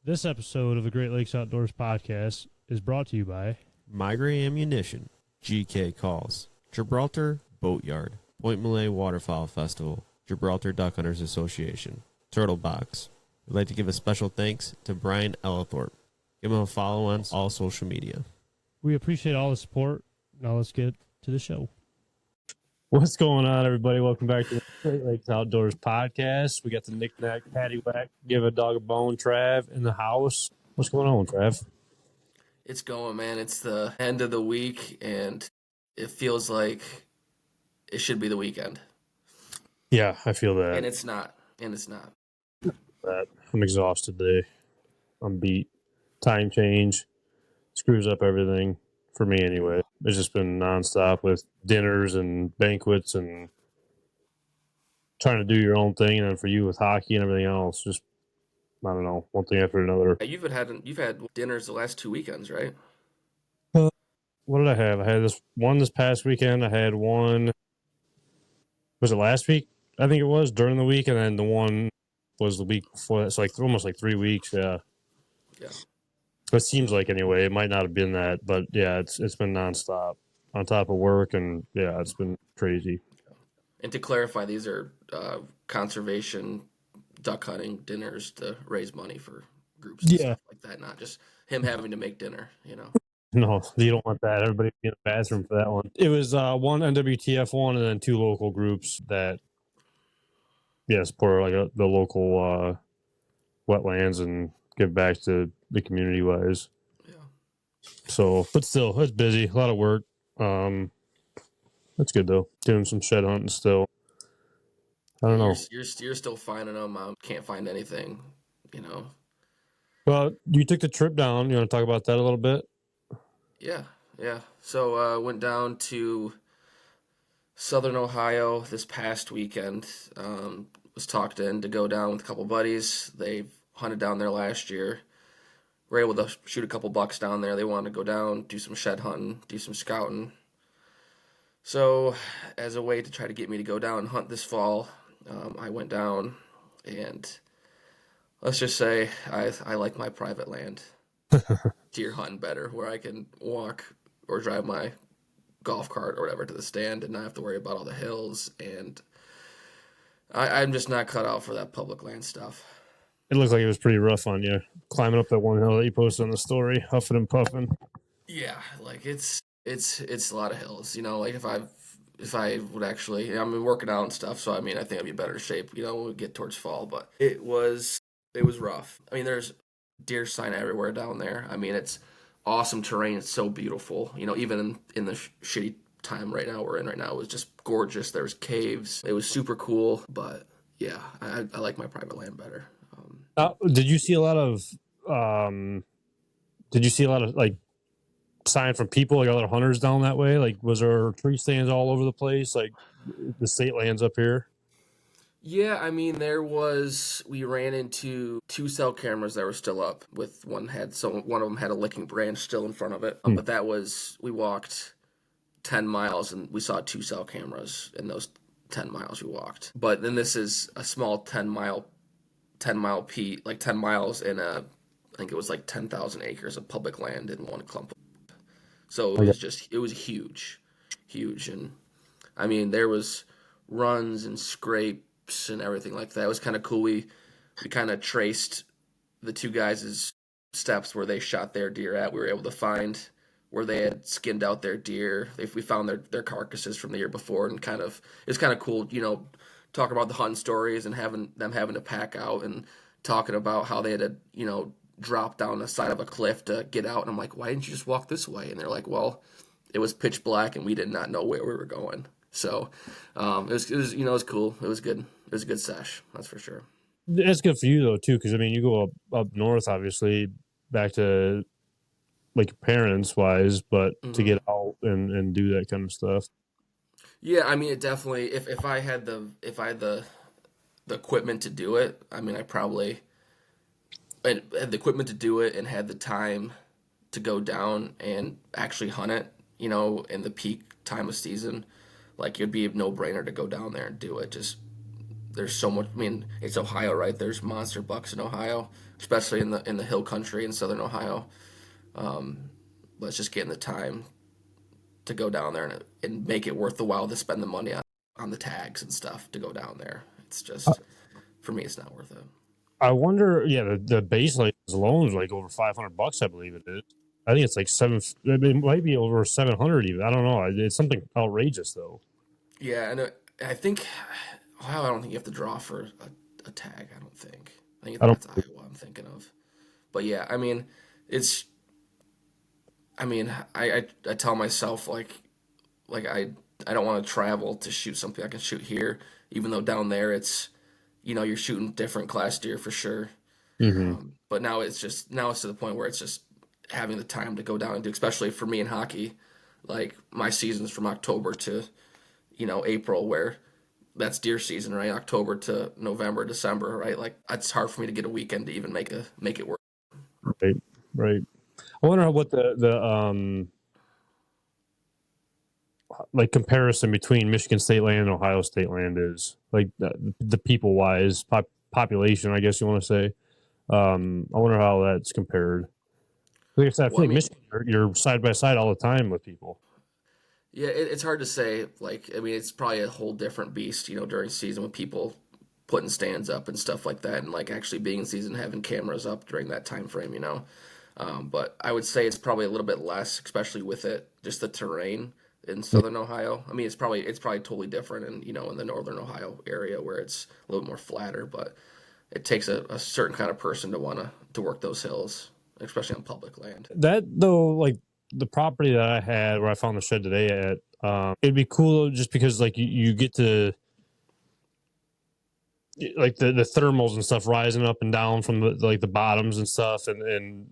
This episode of the Great Lakes Outdoors podcast is brought to you by Migrate Ammunition, GK Calls, Gibraltar Boatyard, Point Malay Waterfowl Festival, Gibraltar Duck Hunters Association, Turtle Box. We'd like to give a special thanks to Brian Ellithorpe. Give him a follow on all social media. We appreciate all the support. Now let's get to the show. What's going on, everybody? Welcome back to the Great Lakes Outdoors podcast. We got the knick-knack, paddywhack, give a dog a bone, Trav, in the house. What's going on, Trav? It's going, man. It's the end of the week, and it feels like it should be the weekend. Yeah, I feel that. And it's not. I'm exhausted today. I'm beat. Time change screws up everything for me anyway. It's just been nonstop with dinners and banquets and trying to do your own thing, and then for you with hockey and everything else, just I don't know, one thing after another. You've had dinners the last 2 weekends, right? What did I have? I had this past weekend. I had one. Was it last week? I think it was during the week, and then the one was the week before that. So almost 3 weeks. Yeah. Yeah. It seems like anyway. It might not have been that, but yeah, it's been nonstop on top of work, and yeah, it's been crazy. And to clarify, these are conservation duck hunting dinners to raise money for groups and stuff like that, not just him having to make dinner, you know. No, you don't want that. Everybody be in the bathroom for that one. It was one NWTF one and then two local groups that, support the local wetlands and give back to the community wise. Yeah. So, but still, it's busy. A lot of work. That's good though. Doing some shed hunting still. I don't know. You're still finding them. I can't find anything, you know. Well, you took the trip down. You want to talk about that a little bit? Yeah. So went down to Southern Ohio this past weekend. Was talked in to go down with a couple buddies. They hunted down there last year. Were able to shoot a couple bucks down there. They wanted to go down, do some shed hunting, do some scouting. So as a way to try to get me to go down and hunt this fall, I went down, and let's just say I like my private land deer hunting better, where I can walk or drive my golf cart or whatever to the stand and not have to worry about all the hills. And I'm just not cut out for that public land stuff. It looked like it was pretty rough on you, climbing up that one hill that you posted on the story, huffing and puffing. Yeah, like it's a lot of hills. You know, like if I would actually, I'm working out and stuff, so I mean, I think I'd be in better shape, you know, when we get towards fall. But it was rough. I mean, there's deer sign everywhere down there. I mean, it's awesome terrain. It's so beautiful. You know, even in the shitty time right now we're in right now, it was just gorgeous. There's caves. It was super cool. But yeah, I like my private land better. Did you see a lot of like sign from people, like other hunters down that way? Like, was there tree stands all over the place, like the state lands up here? Yeah, I mean, we ran into 2 cell cameras that were still up. One of them had a licking branch still in front of it. But we walked 10 miles and we saw 2 cell cameras in those 10 miles we walked. But then this is a small 10 mile peak, like 10 miles in I think it was like 10,000 acres of public land in one clump. So it was huge. And I mean, there was runs and scrapes and everything like that. It was kind of cool. We kind of traced the 2 guys' steps where they shot their deer at. We were able to find where they had skinned out their deer. We found their carcasses from the year before, and it's kind of cool, you know, talking about the hunting stories and having to pack out and talking about how they had to, you know, drop down the side of a cliff to get out. And I'm like, why didn't you just walk this way? And they're like, well, it was pitch black and we did not know where we were going. So it was you know, it was cool. It was good. It was a good sesh, that's for sure. It's good for you though too, because I mean, you go up north, obviously, back to like your parents wise, but to get out and do that kind of stuff. Yeah, I mean, it definitely. If I had the equipment to do it, I mean, I probably had the equipment to do it and had the time to go down and actually hunt it. You know, in the peak time of season, like it'd be a no-brainer to go down there and do it. Just there's so much. I mean, it's Ohio, right? There's monster bucks in Ohio, especially in the hill country in southern Ohio. Let's just get in the time to go down there and make it worth the while to spend the money on the tags and stuff to go down there. It's just, for me, it's not worth it. I wonder. Yeah, the base license alone is like over $500, I believe it is. I think it's like it might be over 700 even. I don't know. It's something outrageous though. Yeah, and I think Ohio. I don't think you have to draw for a tag. I don't think. I think I don't. that's Iowa. I'm thinking of. But yeah, I mean, it's. I mean, I tell myself like I don't want to travel to shoot something I can shoot here, even though down there it's, you're shooting different class deer for sure. But now it's to the point where it's just having the time to go down and do, especially for me in hockey, like my season's from October to, April, where that's deer season, right? October to November, December, right? Like it's hard for me to get a weekend to even make it work. Right. Right. I wonder what the like comparison between Michigan State land and Ohio State land is, like the people wise population, I guess you want to say. I wonder how that's compared. Like I said, I feel Well, I like mean, Michigan, you're side by side all the time with people. yeah, it's hard to say. Like, I mean, it's probably a whole different beast, during season with people putting stands up and stuff like that, and like actually being in season, having cameras up during that time frame. But I would say it's probably a little bit less, especially with just the terrain in southern Ohio. I mean, it's probably totally different in the northern Ohio area where it's a little more flatter, but it takes a certain kind of person to want to work those hills, especially on public land. That though, like the property that I had where I found the shed today at, it'd be cool just because like you get to like the thermals and stuff rising up and down from the bottoms and stuff, and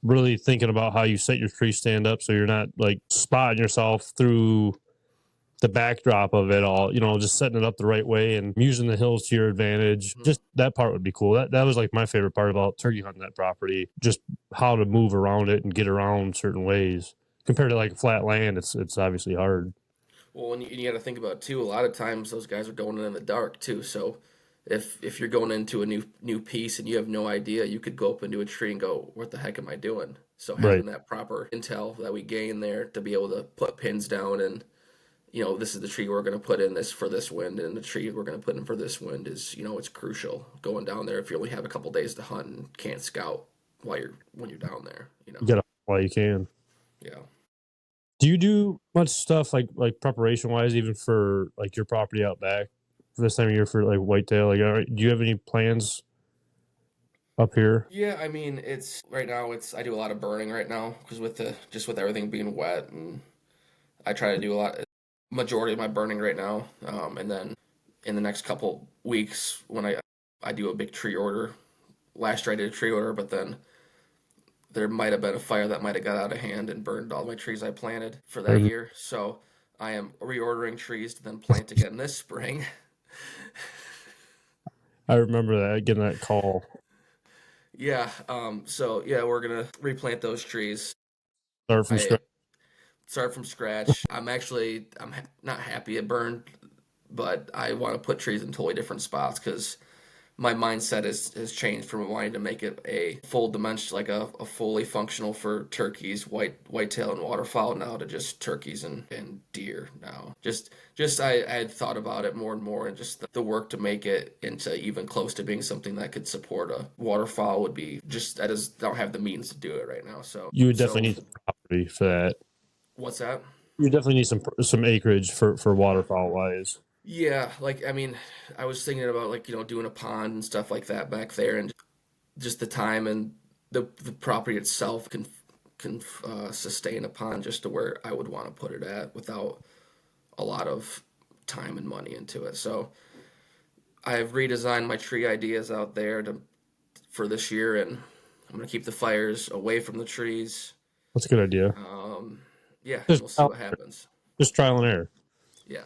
really thinking about how you set your tree stand up so you're not like spotting yourself through the backdrop of it all, just setting it up the right way and using the hills to your advantage. Just that part would be cool. That was like my favorite part about turkey hunting that property, just how to move around it and get around certain ways. Compared to like flat land, it's obviously hard. Well, and you got to think about too. A lot of times those guys are going in the dark too. So if you're going into a new piece and you have no idea, you could go up into a tree and go, "What the heck am I doing?" So having Right. that proper intel that we gain there to be able to put pins down and this is the tree we're going to put in this for this wind, and the tree we're going to put in for this wind is it's crucial going down there if you only have a couple days to hunt and can't scout when you're down there. Get up while you can. Yeah. Do you do much stuff like preparation wise, even for like your property out back for this time of year for like whitetail? Like, do you have any plans up here? Yeah, I mean, it's right now. I do a lot of burning right now because with everything being wet, and I try to do majority of my burning right now. And then in the next couple weeks, when I do a big tree order. Last year I did a tree order, but then there might have been a fire that might have got out of hand and burned all my trees I planted for that year. So I am reordering trees to then plant again this spring. I remember that, getting that call. Yeah. So yeah, we're gonna replant those trees. Start from scratch. Start from scratch. I'm not happy it burned, but I want to put trees in totally different spots because my mindset has changed from wanting to make it a full dimension, like a fully functional for turkeys, whitetail, and waterfowl now to just turkeys and deer now. Just I had thought about it more and more, and just the work to make it into even close to being something that could support a waterfowl would be just, I just don't have the means to do it right now. So You would definitely need some property for that. What's that? You definitely need some acreage for waterfowl wise. Yeah, like I mean, I was thinking about like doing a pond and stuff like that back there, and just the time and the property itself can sustain a pond just to where I would want to put it at without a lot of time and money into it. So I've redesigned my tree ideas out there for this year, and I'm gonna keep the fires away from the trees. That's a good idea. Yeah, and we'll see what happens. Just trial and error. Yeah.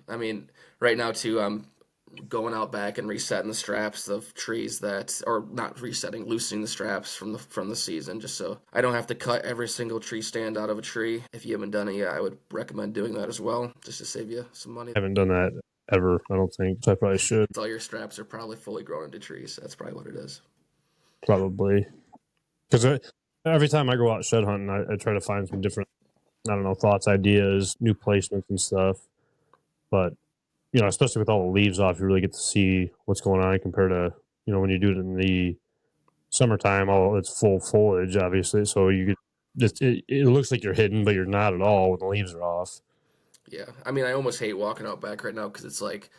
I mean, right now too, I'm going out back and resetting the straps of trees or not resetting, loosening the straps from the season, just so I don't have to cut every single tree stand out of a tree. If you haven't done it yet, I would recommend doing that as well, just to save you some money. Haven't done that. ever. I don't think. So I probably should. All your straps are probably fully grown into trees. That's probably what it is. Probably. Because every time I go out shed hunting, I try to find some different, I don't know, thoughts, ideas, new placements and stuff. But, you know, especially with all the leaves off, you really get to see what's going on compared to, you know, when you do it in the summertime, it's full foliage, obviously. So you get, it looks like you're hidden, but you're not at all when the leaves are off. Yeah. I mean, I almost hate walking out back right now because it's like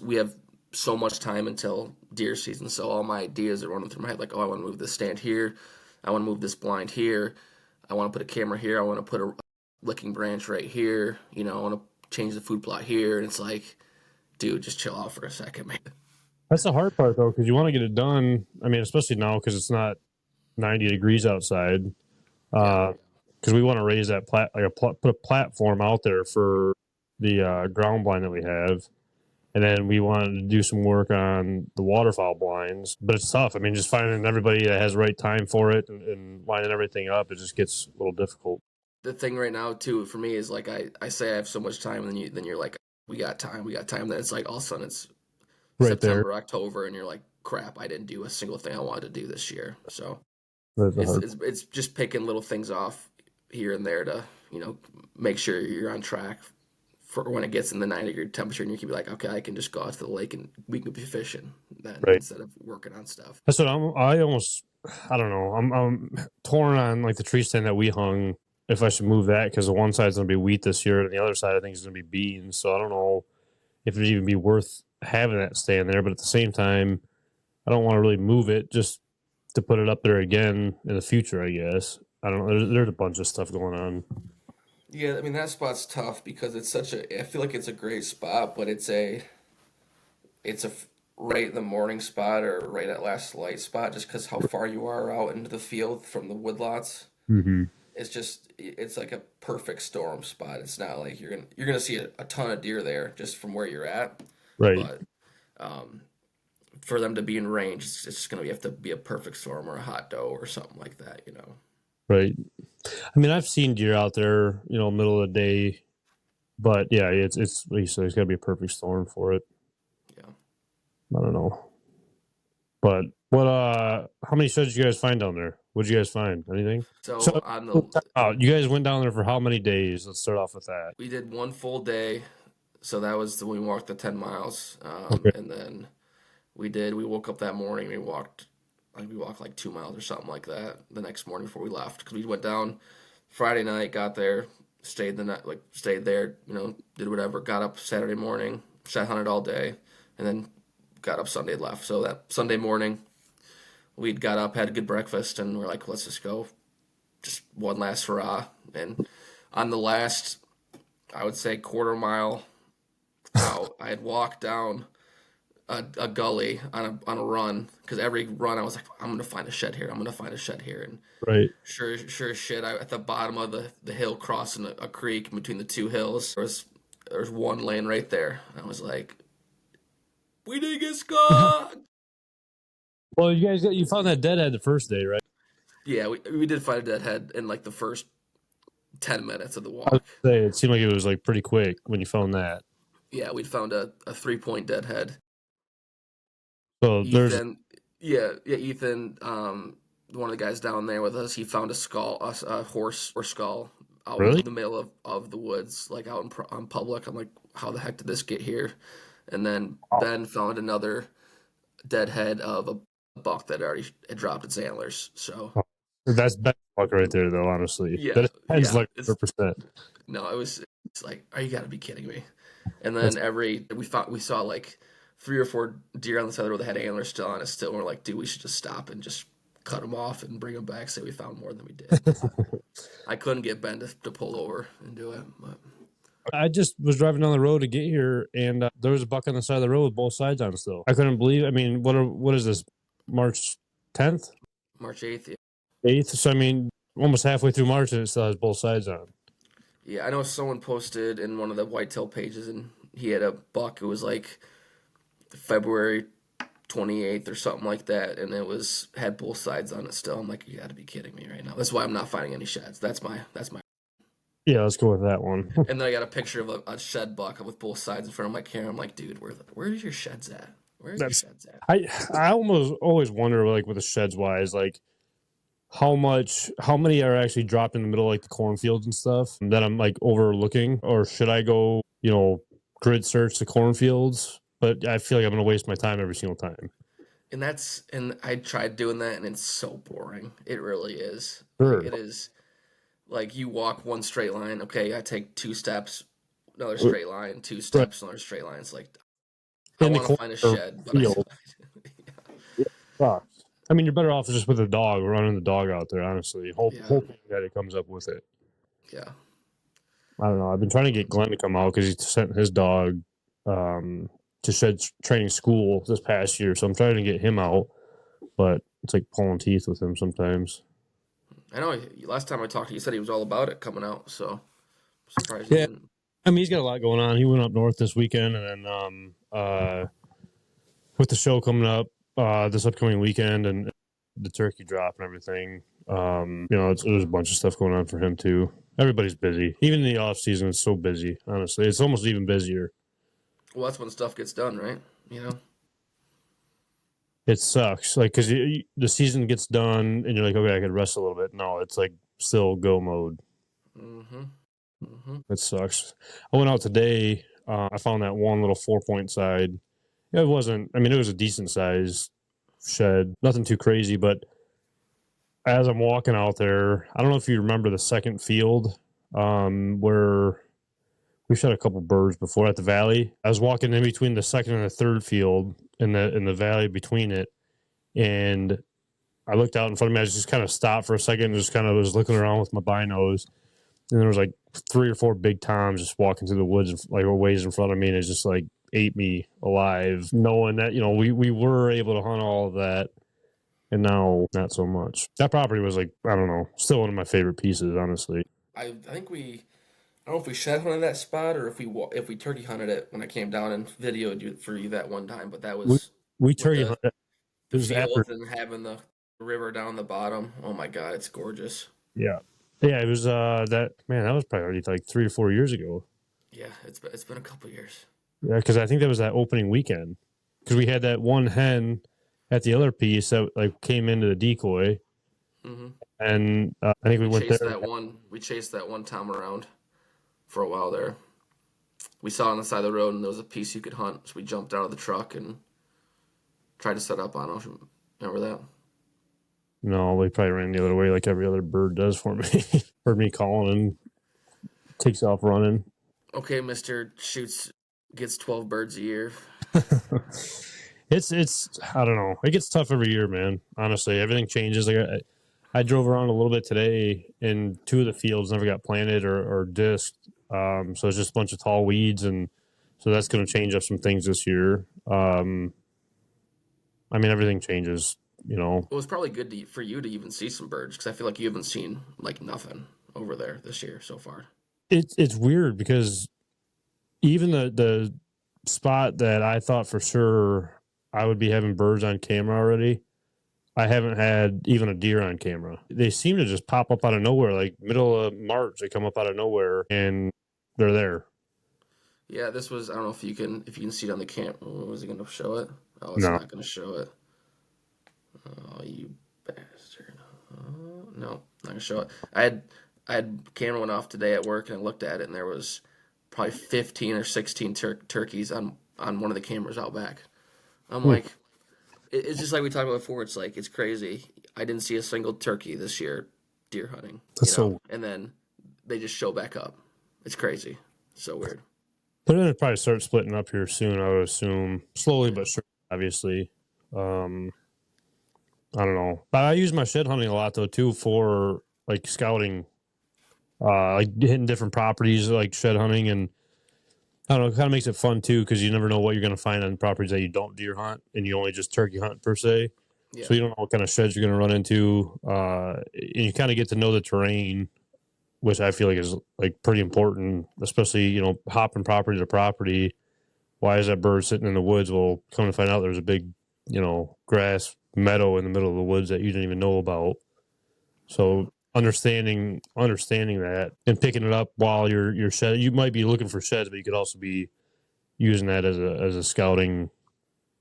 we have so much time until deer season. So all my ideas are running through my head like, oh, I want to move this stand here. I want to move this blind here. I want to put a camera here. I want to put a licking branch right here. You know, I want to change the food plot here. And it's like, dude, just chill out for a second, man. That's the hard part, though, because you want to get it done. I mean, especially now because it's not 90 degrees outside. Because we want to raise that put a platform out there for the ground blind that we have. And then we wanted to do some work on the waterfowl blinds, but it's tough. I mean, just finding everybody that has the right time for it and lining everything up, it just gets a little difficult. The thing right now, too, for me is like I say I have so much time, and then you're like, we got time. Then it's like all of a sudden it's Right September, there. October, and you're like, crap, I didn't do a single thing I wanted to do this year. So That's the hard. it's just picking little things off here and there to, you know, make sure you're on track for when it gets in the 90-degree temperature, and you can be like, okay, I can just go out to the lake and we can be fishing then Right. instead of working on stuff. That's what I don't know. I'm torn on like the tree stand that we hung. If I should move that because the one side's gonna be wheat this year, and the other side I think is gonna be beans. So I don't know if it'd even be worth having that stand there. But at the same time, I don't want to really move it just to put it up there again in the future. I guess I don't know. There's a bunch of stuff going on. Yeah, I mean that spot's tough because it's such a. I feel like it's a great spot, but it's a right in the morning spot or right at last light spot, just because how far you are out into the field from the woodlots. Mm-hmm. It's like a perfect storm spot. It's not like you're gonna see a ton of deer there just from where you're at, Right. but for them to be in range, it's just gonna have to be a perfect storm or a hot doe or something like that, you know. Right. I mean, I've seen deer out there, you know, middle of the day, but yeah, it's like you said, it's got to be a perfect storm for it. Yeah. I don't know, but how many sheds did you guys find down there? What'd you guys find? Anything? So on You guys went down there for how many days? Let's start off with that. we did one full day, so that was when we walked the 10 miles, Okay. and then we woke up that morning. We walked like 2 miles or something like that the next morning before we left because we went down Friday night, got there, stayed the night, stayed there, you know, did whatever, got up Saturday morning, sat hunted all day, and then got up Sunday, left. So that Sunday morning, we got up, had a good breakfast, and we're like, let's just go, just one last hurrah. And on the last, I would say quarter mile out, I had walked down a gully on a run because every run I was like, I'm gonna find a shed here. I'm gonna find a shed here, and Right. sure as shit, at the bottom of the hill, crossing a creek in between the two hills, there's one laying right there. I was like, we didn't get caught. Well, you found that deadhead the first day, right? Yeah, we did find a deadhead in like the first 10 minutes of the I walk. would say it seemed like it was like pretty quick when you found that. Yeah, we'd found a 3-point deadhead. So there's Ethan, Ethan, one of the guys down there with us, he found a horse or skull out Really? in the middle of the woods, like out on public. I'm like, how the heck did this get here? And then Ben found another dead head of a buck that already had dropped its antlers. So that's best luck right there, though. Honestly, yeah, that depends yeah, like 100%. no, it's like, oh, you got to be kidding me. And then we saw like 3 or 4 deer on the side of the road that had antlers still on it still. And we're like, dude, we should just stop and just cut them off and bring them back. Say we found more than we did. I couldn't get Ben to pull over and do it. But I just was driving down the road to get here, and there was a buck on the side of the road with both sides on still. I couldn't believe. I mean, what is this? March 10th, March 8th. Yeah. 8th. So I mean, almost halfway through March, and it still has both sides on. Yeah, I know someone posted in one of the whitetail pages, and he had a buck. It was like February 28th or something like that, and had both sides on it still. I'm like, you got to be kidding me right now. That's why I'm not finding any sheds. That's my. Yeah, let's go with that one. And then I got a picture of a shed buck with both sides in front of my camera. I'm like, dude, where's your sheds at? Where are your That's sheds at? I almost always wonder, like, with the sheds wise, like how many are actually dropped in the middle of, like, the cornfields and stuff that I'm like overlooking, or should I go, grid search the cornfields? But I feel like I'm gonna waste my time every single time. And I tried doing that, and it's so boring. It really is. Like Sure. it is. Like you walk one straight line. Okay, I take 2 steps, another straight line, two Right. steps, another straight line. It's like I In the want to corner find a of shed, but the field. It sucks. I mean, you're better off just with a dog, running the dog out there, honestly, yeah, hoping that it comes up with it. yeah. I don't know. I've been trying to get Glenn to come out because he sent his dog to shed training school this past year. So I'm trying to get him out, but it's like pulling teeth with him sometimes. I know. Last time I talked to you, you said he was all about it coming out. So I'm surprised he Yeah. didn't. I mean, he's got a lot going on. He went up north this weekend, and then with the show coming up this upcoming weekend and the turkey drop and everything, there's a bunch of stuff going on for him too. Everybody's busy. Even in the off season, it's so busy. Honestly, it's almost even busier. Well, that's when stuff gets done, right? It sucks, like, because the season gets done and you're like, okay, I could rest a little bit. No, it's like still go mode. Mm-hmm. Mm-hmm. It sucks. I went out today. I found that one little 4-point side. It wasn't. I mean, it was a decent size shed, nothing too crazy. But as I'm walking out there, I don't know if you remember the second field where we shot a couple birds before at the valley. I was walking in between the second and the third field in the valley between it, and I looked out in front of me. I just kind of stopped for a second and just kind of was looking around with my binos, and there was like 3 or 4 big toms just walking through the woods, like a ways in front of me, and it just like ate me alive, knowing that we were able to hunt all of that, and now not so much. That property was, like, I don't know, still one of my favorite pieces, honestly. I think I don't know if we shed hunted that spot or if we turkey hunted it when I came down and videoed you for you that one time. But that We was we with turkey hunted. It the was after. fields and having the river down the bottom. Oh my God, it's gorgeous. Yeah, it was that man. That was probably already like 3 or 4 years ago. Yeah, it's been a couple years. Yeah, because I think that was that opening weekend. Because we had that one hen at the other piece that like came into the decoy, Mm-hmm. and I think we went there. We chased that one tom around for a while there. We saw it on the side of the road, and there was a piece you could hunt. So we jumped out of the truck and tried to set up on it. Remember that? No, we probably ran the other way like every other bird does for me. Heard me calling and takes off running. Okay, Mister gets 12 birds a year. It's I don't know. It gets tough every year, man. Honestly, everything changes. Like I drove around a little bit today, and 2 of the fields never got planted or disked. So it's just a bunch of tall weeds, and so that's going to change up some things this year. I mean, everything changes. It was probably good for you to even see some birds because I feel like you haven't seen like nothing over there this year so far. It's weird because even the spot that I thought for sure I would be having birds on camera already, I haven't had even a deer on camera. They seem to just pop up out of nowhere, like middle of March. They come up out of nowhere and they're there. Yeah, this was. I don't know if you can see it on the camera. Was it going to show it? Oh, it's No. not going to show it. Oh, you bastard! Oh, no, not going to show it. I had camera went off today at work and I looked at it and there was probably 15 or 16 turkeys on one of the cameras out back. I'm like, it's just like we talked about before. It's like it's crazy. I didn't see a single turkey this year deer hunting. And then they just show back up. It's crazy. It's so weird. They're going to probably start splitting up here soon, I would assume. Slowly but surely, obviously. I don't know. But I use my shed hunting a lot, though, too, for, like, scouting, like, hitting different properties, like shed hunting. And, I don't know, it kind of makes it fun, too, because you never know what you're going to find on properties that you don't deer hunt, and you only just turkey hunt, per se. Yeah. So you don't know what kind of sheds you're going to run into. And you kind of get to know the terrain, which I feel like is, like, pretty important, especially, hopping property to property. Why is that bird sitting in the woods? Well, come to find out there's a big, grass meadow in the middle of the woods that you didn't even know about. So understanding that and picking it up while you're shed. You might be looking for sheds, but you could also be using that as a scouting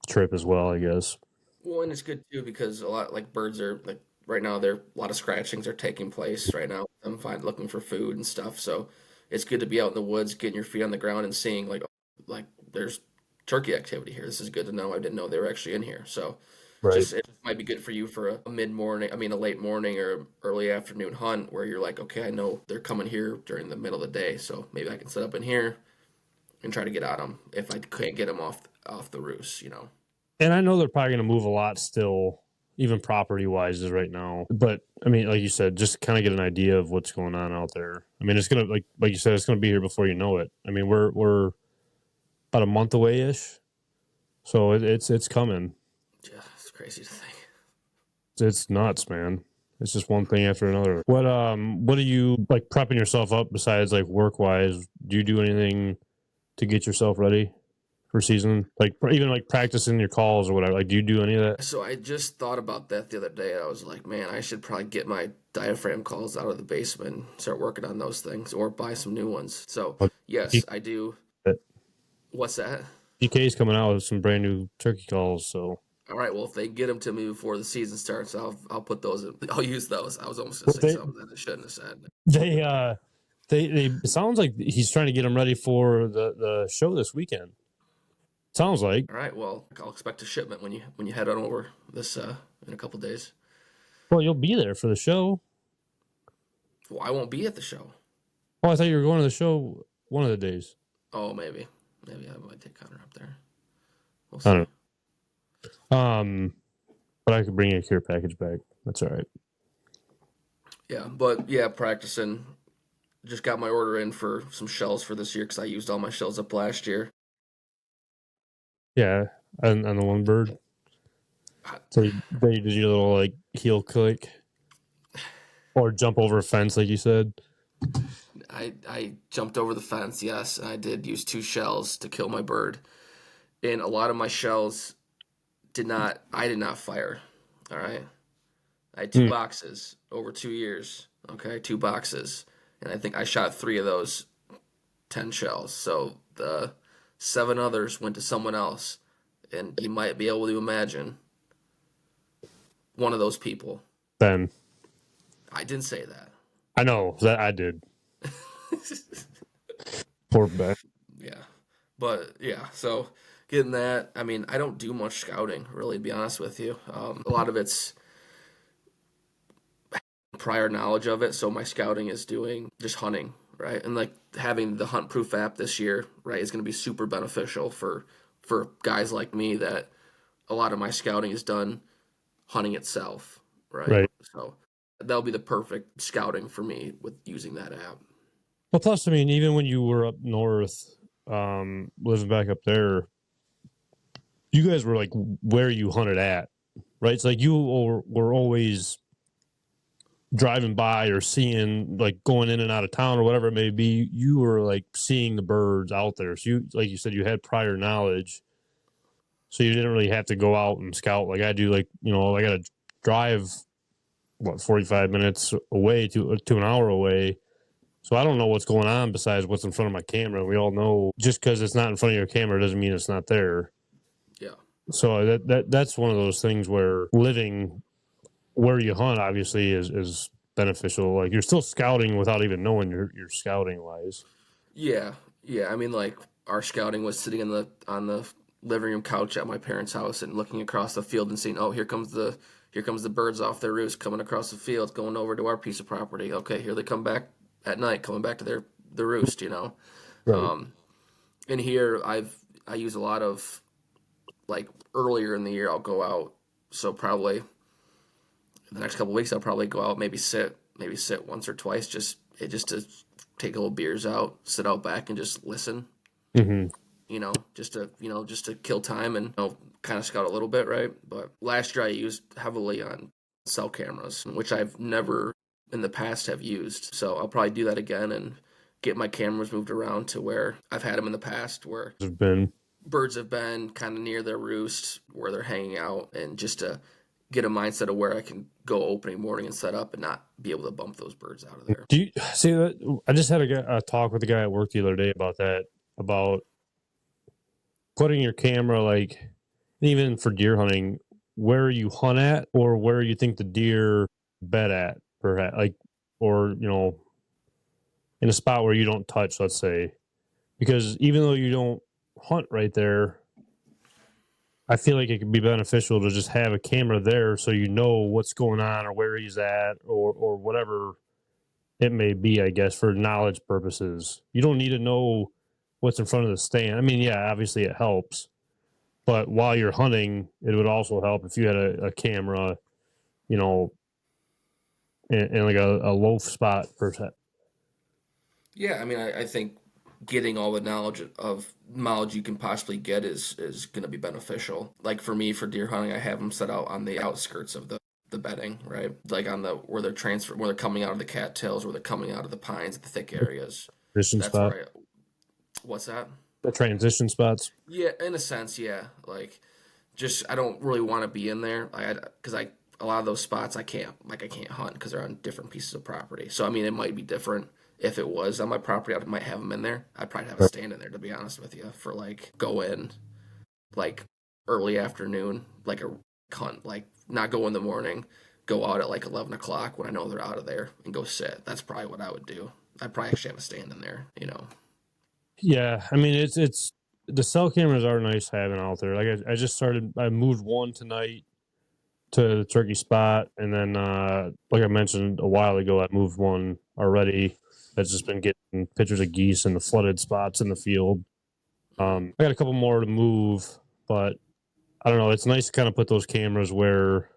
trip as well, I guess. Well, and it's good too because a lot like birds are like right now there a lot of scratchings are taking place right now. I'm fine looking for food and stuff, so it's good to be out in the woods, getting your feet on the ground and seeing like there's turkey activity here. This is good to know. I didn't know they were actually in here. So Right. just it might be good for you for a mid morning, I mean a late morning or early afternoon hunt where you're like, okay, I know they're coming here during the middle of the day, so maybe I can set up in here and try to get at them if I can't get them off the roost, you know. And I know they're probably going to move a lot still, even property wise, right now. But I mean, like you said, just kind of get an idea of what's going on out there. I mean, it's gonna like you said, it's gonna be here before you know it. I mean, we're about a month away ish, so it's coming. Yeah, it's crazy to think. It's nuts, man. It's just one thing after another. What are you like prepping yourself up besides like work wise? Do you do anything to get yourself ready for season? Like even like practicing your calls or whatever. Like, do you do any of that? So I just thought about that the other day. I was like, man, I should probably get my diaphragm calls out of the basement and start working on those things or buy some new ones. So yes, I do. What's that? DK's coming out with some brand new turkey calls, so. All right, well, if they get them to me before the season starts, I'll put those in. I'll use those. I was almost gonna say something that I shouldn't have said. They it sounds like he's trying to get them ready for the show this weekend. Sounds like. All right, well, I'll expect a shipment when you head on over this in a couple days. Well, you'll be there for the show. Well, I won't be at the show. Oh, I thought you were going to the show one of the days. Oh, maybe I might take Connor up there. We'll I see. don't know. But I could bring you a care package back. That's all right. Yeah, but yeah, practicing. Just got my order in for some shells for this year because I used all my shells up last year. Yeah, and the one bird. So they did your little like heel click, or jump over a fence, like you said. I jumped over the fence, yes, and I did use 2 shells to kill my bird. And a lot of my shells I did not fire. All right. I had 2 boxes over 2 years. Okay, 2 boxes. And I think I shot 3 of those 10 shells. So the 7 others went to someone else. And you might be able to imagine one of those people. Ben. I didn't say that. I know that I did. Poor Ben. Yeah. But yeah, so getting that, I mean, I don't do much scouting, really, to be honest with you. A lot of it's prior knowledge of it, so my scouting is doing just hunting, right? And like having the Hunt Proof app this year, right, is going to be super beneficial for guys like me that a lot of my scouting is done hunting itself, right? Right. So that'll be the perfect scouting for me with using that app. Well, plus, I mean, even when you were up north, living back up there, you guys were like where you hunted at, right? It's like you were always driving by or seeing, like going in and out of town or whatever it may be. You were like seeing the birds out there. So you, like you said, you had prior knowledge. So you didn't really have to go out and scout like I do. Like, you know, I got to drive, 45 minutes away to an hour away. So I don't know what's going on besides what's in front of my camera. We all know just because it's not in front of your camera doesn't mean it's not there. Yeah. So that's one of those things where living where you hunt obviously is beneficial. Like you're still scouting without even knowing you're scouting wise. Yeah. I mean, like our scouting was sitting on the living room couch at my parents' house and looking across the field and seeing, oh, here comes the birds off their roost coming across the field, going over to our piece of property. Okay, here they come back at night, coming back to the roost, you know. Right. And here I use a lot of, like earlier in the year I'll go out. So probably the next couple of weeks I'll probably go out, maybe sit once or twice, just to take a little beers out, sit out back and just listen. Mm-hmm. You know, just to kill time and kind of scout a little bit, right? But last year I used heavily on cell cameras, which I've never in the past have used. So I'll probably do that again and get my cameras moved around to where I've had them in the past, where birds have been kind of near their roost, where they're hanging out, and just to get a mindset of where I can go opening morning and set up and not be able to bump those birds out of there. Do you see that? I just had a talk with a guy at work the other day about that, about putting your camera, like, even for deer hunting, where you hunt at or where you think the deer bed at, perhaps, like, or, you know, in a spot where you don't touch, let's say, because even though you don't hunt right there, I feel like it could be beneficial to just have a camera there so you know what's going on or where he's at or whatever it may be, I guess, for knowledge purposes. You don't need to know what's in front of the stand. I mean, yeah, obviously it helps, but while you're hunting, it would also help if you had a camera, you know, in like a low spot per se. Yeah, I mean, I think getting all the knowledge you can possibly get is going to be beneficial. Like for me, for deer hunting, I have them set out on the outskirts of the bedding, right? Like on the where they're coming out of the cattails, where they're coming out of the pines, the thick areas. Transition That's spot. where what's that? The transition spots. Yeah, in a sense, yeah. Like, just I don't really want to be in there, because a lot of those spots I can't hunt because they're on different pieces of property. So I mean, it might be different. If it was on my property, I might have them in there. I'd probably have a stand in there, to be honest with you, for like go in, like early afternoon, like a hunt, like not go in the morning, go out at like 11 o'clock when I know they're out of there and go sit. That's probably what I would do. I'd probably actually have a stand in there, you know. Yeah, I mean, it's the cell cameras are nice having out there. Like I moved one tonight to the turkey spot, and then like I mentioned a while ago, I moved one already. That's just been getting pictures of geese in the flooded spots in the field. I got a couple more to move, but I don't know. It's nice to kind of put those cameras where,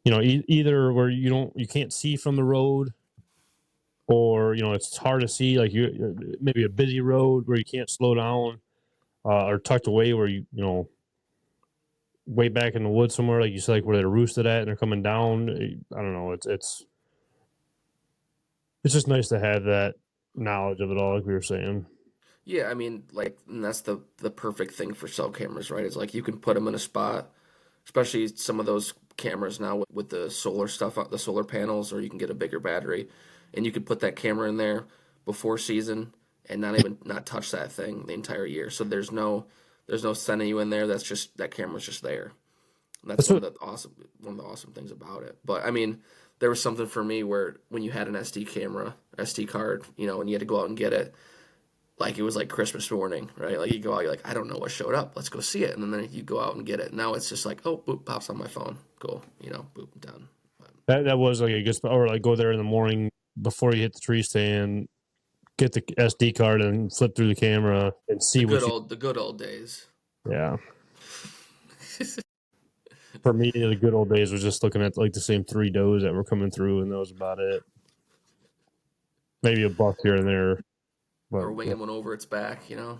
you know, either where you can't see from the road, or, you know, it's hard to see, like maybe a busy road where you can't slow down, or tucked away where you know, way back in the woods somewhere, like you said, like where they're roosted at and they're coming down. I don't know. It's just nice to have that knowledge of it all, like we were saying. Yeah, I mean, like, and that's the perfect thing for cell cameras, right? Is like you can put them in a spot, especially some of those cameras now with the solar stuff, the solar panels, or you can get a bigger battery, and you could put that camera in there before season and not touch that thing the entire year. So there's no sending you in there. That's just that camera's just there. And that's one of the awesome things about it. But I mean, there was something for me where when you had an SD card, you know, and you had to go out and get it, like it was like Christmas morning, right? Like you go out, you're like, I don't know what showed up. Let's go see it. And then you go out and get it. Now it's just like, oh, boop, pops on my phone. Cool. You know, boop, done. That was like a good spot. Or like go there in the morning before you hit the tree stand, get the SD card and flip through the camera and see the good old days. Yeah. For me, the good old days was just looking at like the same 3 does that were coming through, and that was about it. Maybe a buck here and there. But, or winging one over its back, you know.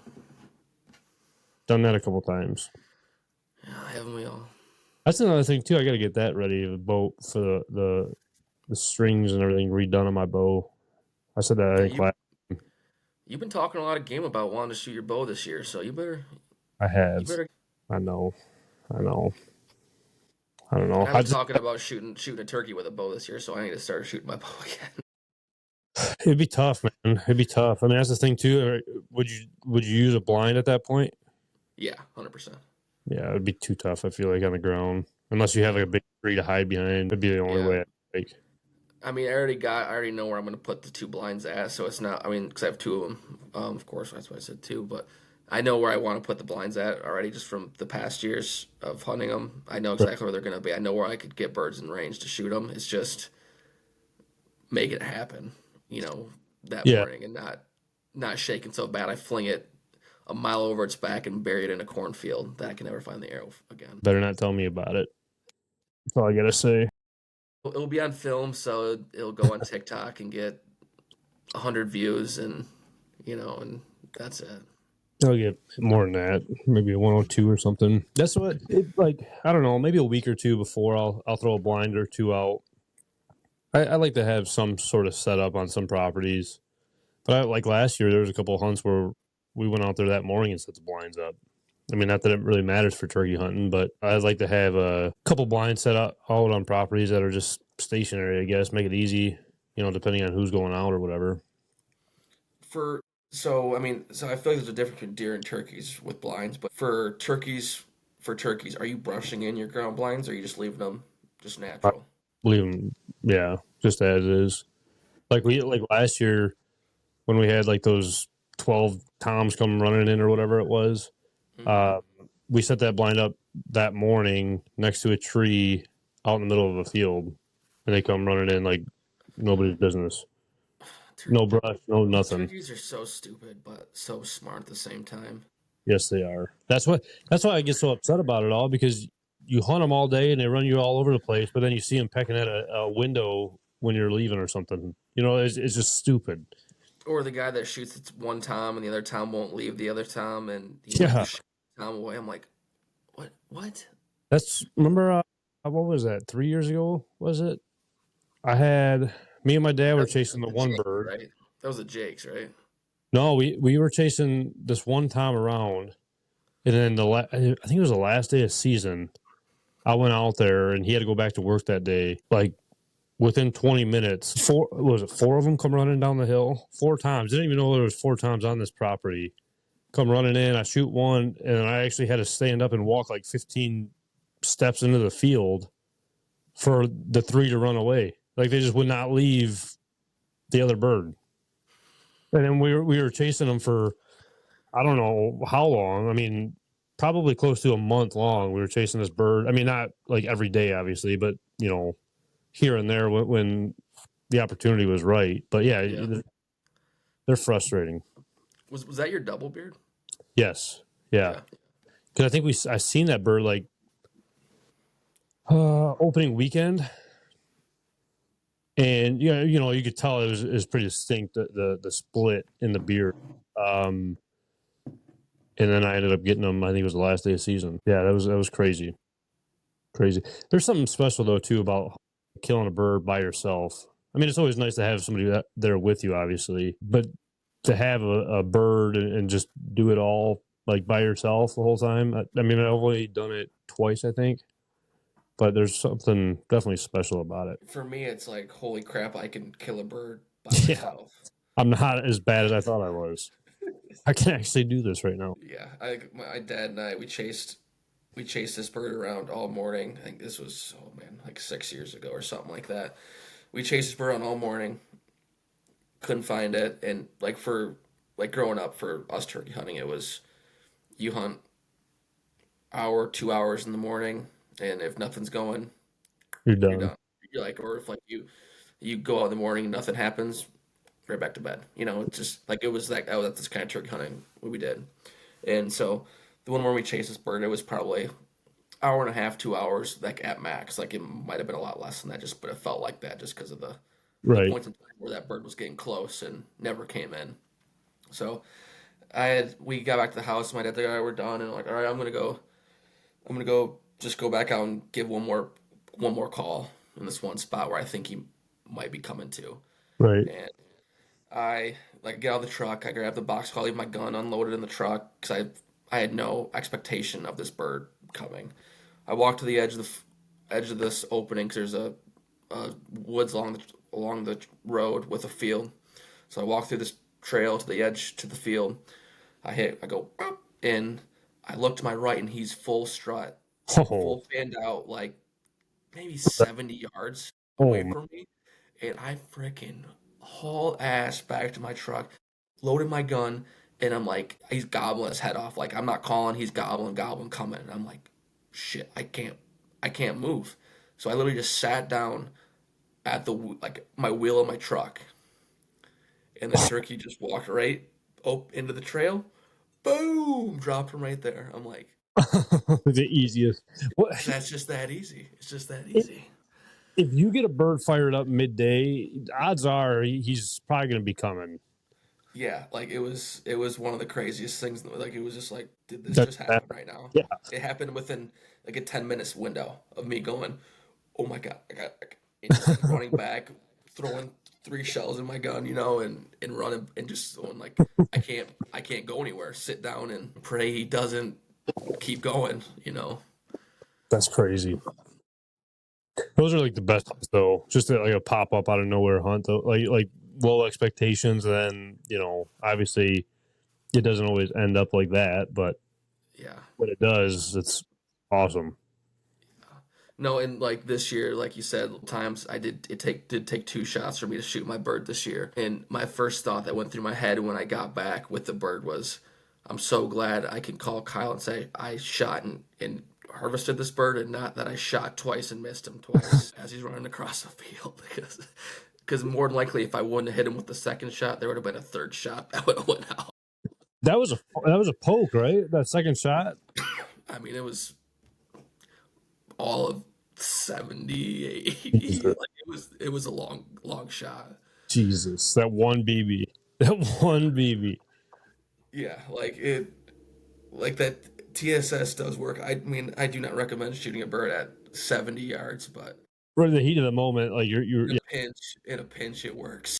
Done that a couple times. Yeah, haven't we all? That's another thing too. I got to get that ready. The boat for the strings and everything redone on my bow. I said that I think last. You've been talking a lot of game about wanting to shoot your bow this year, so you better. I have. I know. I don't know. I've been talking about shooting a turkey with a bow this year, so I need to start shooting my bow again. It'd be tough, man. It'd be tough. I mean, that's the thing too. Would you use a blind at that point? Yeah, 100%. Yeah, it'd be too tough. I feel like on the ground, unless you have like a big tree to hide behind. It'd be the only way. I mean, I already know where I'm going to put the 2 blinds at, so it's not. I mean, because I have 2 of them. Of course, that's why I said 2, but I know where I want to put the blinds at already, just from the past years of hunting them. I know exactly where they're going to be. I know where I could get birds in range to shoot them. It's just make it happen, you know, that morning, and not shaking so bad I fling it a mile over its back and bury it in a cornfield that I can never find the arrow again. Better not tell me about it. That's all I gotta say. It'll be on film, so it'll go on TikTok and get 100 views, and you know, and that's it. I'll get more than that, maybe a 102 or something. That's what like. I don't know, maybe a week or 2 before I'll throw a blind or 2 out. I like to have some sort of setup on some properties, but like last year there was a couple of hunts where we went out there that morning and set the blinds up, I mean, not that it really matters for turkey hunting, but I'd like to have a couple blinds set out on properties that are just stationary, I guess, make it easy, depending on who's going out or whatever. So I mean, so I feel like there's a difference between deer and turkeys with blinds, but for turkeys, are you brushing in your ground blinds, or are you just leaving them just I natural? leave them, yeah, just as is. Like last year when we had like those 12 toms come running in or whatever it was. Hmm. Uh, we set that blind up that morning next to a tree out in the middle of a field, and they come running in like nobody's business. Tur- No brush, no nothing. Turkeys are so stupid, but so smart at the same time. Yes, they are. That's why I get so upset about it all, because you hunt them all day and they run you all over the place, but then you see them pecking at a window when you're leaving or something. It's just stupid. Or the guy that shoots at one tom and the other tom won't leave the other tom, and he like Yeah, just shoots the tom away. I'm like, what? What? that's remember. What was that? 3 years ago? Was it? I had me and my dad were That was chasing the the one Jakes, bird. right? That was the Jakes, right? No, we were chasing this one time around, and then I think it was the last day of season. I went out there, and he had to go back to work that day. Like within 20 minutes, four of them come running down the hill 4 times. Didn't even know there was 4 times on this property. Come running in. I shoot one, and I actually had to stand up and walk like 15 steps into the field for the 3 to run away. Like they just would not leave the other bird. And then we were chasing them for I don't know how long. I mean, probably close to a month long. We were chasing this bird. I mean, not like every day, obviously, but here and there when the opportunity was right. But yeah, Yeah. they're frustrating. Was that your double beard? Yes, yeah. Yeah. Because I think I seen that bird like opening weekend, and you could tell it was pretty distinct the split in the beard. Um, and then I ended up getting them. I think it was the last day of season. Yeah, that was crazy. Crazy. There's something special though too about killing a bird by yourself. I mean, it's always nice to have somebody there with you, obviously, but to have a bird and just do it all like by yourself the whole time. I mean, I've only done it twice, I think, but there's something definitely special about it. For me, it's like, holy crap, I can kill a bird by Yeah, myself. I'm not as bad as I thought I was. I can actually do this right now. Yeah, my dad and I we chased this bird around all morning. I think this was, oh man, like 6 years ago or something like that. We chased this bird around all morning, couldn't find it, and like growing up for us turkey hunting, it was you hunt hour, 2 hours in the morning, and if nothing's going, You're you're done. done. You're like, or if like you go out in the morning and nothing happens, right back to bed. It's just like it was like, oh, that's this kind of turkey hunting what we did. And so the one where we chased this bird, it was probably hour and a half, 2 hours, like at max. Like it might have been a lot less than that, but it felt like that just because of the Right. points in time where that bird was getting close and never came in. So we got back to the house. My dad's like, all right, we're done, and I'm like, all right, I'm gonna go just go back out and give one more call in this one spot where I think he might be coming to. Right. And I like get out of the truck. I grab the box call, leave my gun unloaded in the truck because I had no expectation of this bird coming. I walk to the edge of this opening because there's a woods along the road with a field. So I walk through this trail to the edge to the field. I go boop, in. I look to my right and he's full strut, Oh, full fanned out, like maybe 70 yards oh away my. from me, and I freaking haul ass back to my truck, loaded my gun, and I'm like, he's gobbling his head off. Like I'm not calling, he's gobbling, coming. And I'm like, shit, I can't move. So I literally just sat down at like my wheel of my truck, and the turkey just walked right up into the trail. Boom, dropped him right there. I'm like, The easiest. What that's just that easy. It's just that if easy. you get a bird fired up midday, odds are he's probably going to be coming. Yeah, like it was one of the craziest things. Like it was just like, did this That, just that happen right now? yeah. It happened within like a 10 minutes window of me going, oh my god, and just like running back, throwing 3 shells in my gun, and running and just going like, I can't go anywhere. Sit down and pray he doesn't keep going, you know. That's crazy. Those are like the best hunts, though. Just like a pop up out of nowhere hunt, though. Like low expectations, and then obviously it doesn't always end up like that, but Yeah. when it does, it's awesome. No, and like this year, like you said, times I did take 2 shots for me to shoot my bird this year. And my first thought that went through my head when I got back with the bird was, I'm so glad I can call Kyle and say I shot and harvested this bird, and not that I shot twice and missed him twice as he's running across the field. Because more than likely, if I wouldn't have hit him with the second shot, there would have been a third shot that would have went out. That was a poke, right? That second shot. I mean, it was all of 70, 80. Like it was a long shot. Jesus, that one BB. That one BB. Yeah, like that TSS does work. I mean, I do not recommend shooting a bird at 70 yards, but Right in the heat of the moment, like you're in a pinch it works.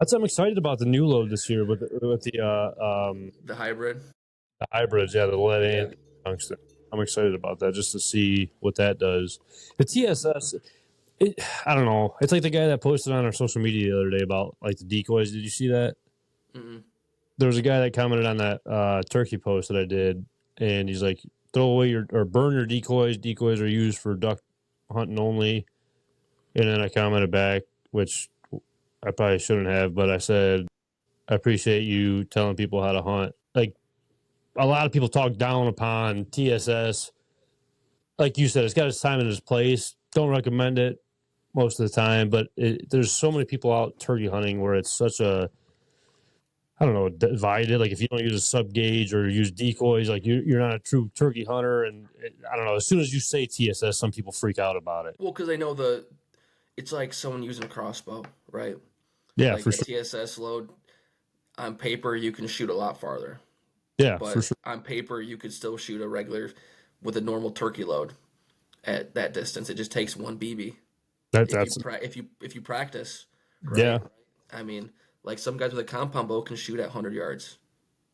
That's I'm excited about the new load this year with The hybrid. the hybrids, the lead Yeah. and tungsten. I'm excited about that just to see what that does. The TSS, I don't know. It's like the guy that posted on our social media the other day about like the decoys. Did you see that? Mm-mm. There was a guy that commented on that turkey post that I did, and he's like, "Throw away or burn your decoys. Decoys are used for duck hunting only." And then I commented back, which I probably shouldn't have, but I said, "I appreciate you telling people how to hunt." Like a lot of people talk down upon TSS. Like you said, it's got its time and its place. Don't recommend it most of the time, but there's so many people out turkey hunting where it's such a, I don't know, divided. Like if you don't use a sub gauge or use decoys, like you're not a true turkey hunter. And I don't know. As soon as you say TSS, some people freak out about it. Well, because they know it's like someone using a crossbow, right? Yeah, Like for a sure. TSS load on paper, you can shoot a lot farther. Yeah, for But sure. on paper, you could still shoot a regular with a normal turkey load at that distance. It just takes one BB That's if you practice, yeah. right? I mean, like some guys with a compound bow can shoot at 100 yards.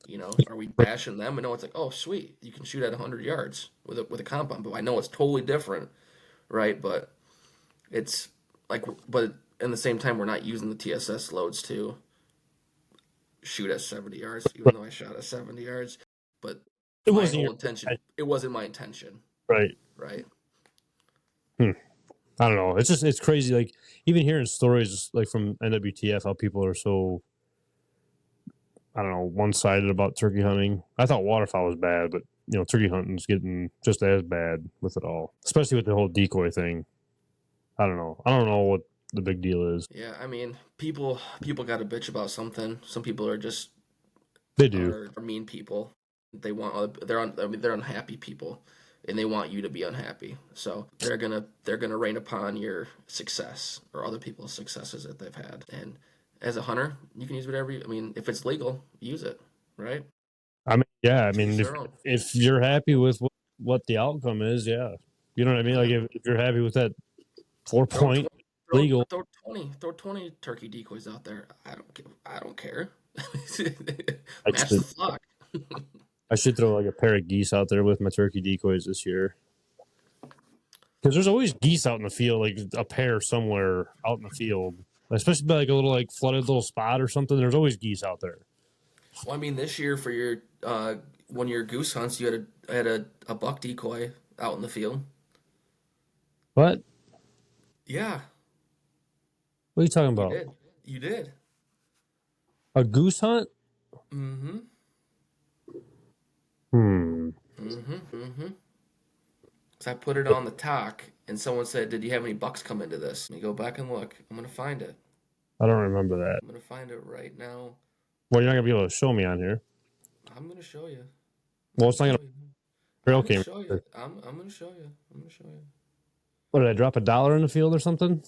You know, are we bashing them? I know it's like, oh, sweet, you can shoot at 100 yards with a compound bow. I know it's totally different, right? But it's like, but in the same time, we're not using the TSS loads to shoot at 70 yards, even though I shot at 70 yards. But It my wasn't whole your intention, it wasn't my intention, right. right? I don't know. It's crazy. Like even hearing stories like from NWTF, how people are so, I don't know, one sided about turkey hunting. I thought waterfowl was bad, but turkey hunting's getting just as bad with it all, especially with the whole decoy thing. I don't know. I don't know what the big deal is. Yeah, I mean, people got to bitch about something. Some people are just They do. are mean people. They want I mean, they're unhappy people, and they want you to be unhappy. So they're gonna rain upon your success or other people's successes that they've had. And as a hunter, you can use whatever. I mean, if it's legal, use it, right? I mean, yeah. I To each mean, their own. if you're happy with what the outcome is, yeah. You know what I mean? Like if you're happy with that four Throw point 20, legal, throw 20 turkey decoys out there. I don't care. I Match the should flock. I should throw like a pair of geese out there with my turkey decoys this year. Because there's always geese out in the field, like a pair somewhere out in the field, especially by like a little like flooded little spot or something. There's always geese out there. Well, I mean, this year for your one of your goose hunts, you had a buck decoy out in the field. What? Yeah, What are you talking you about? did. You did. A goose hunt? Mm-hmm. Hmm. Mm-hmm. Mm-hmm. So I put it on the talk, and someone said, "Did you have any bucks come into this?" Let me go back and look. I'm gonna find it. I don't remember that. I'm gonna find it right now. Well, you're not gonna be able to show me on here. I'm gonna show you. Well, it's not gonna Show you. trail I'm gonna cam. show you. I'm gonna show you. I'm gonna show you. What did I drop $1 in the field or something?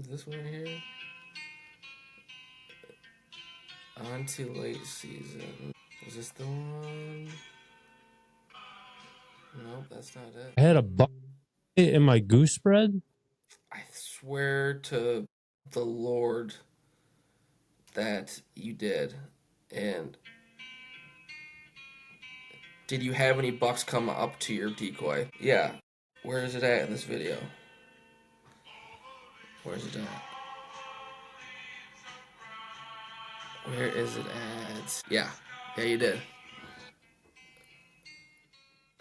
This one here. On to late season. Was this the one? Nope, that's not it. I had a buck in my goose spread. I swear to the Lord that you did. And Did you have any bucks come up to your decoy? Yeah. Where is it at in this video? Where is it at? Where is it at? Yeah. Yeah, you did.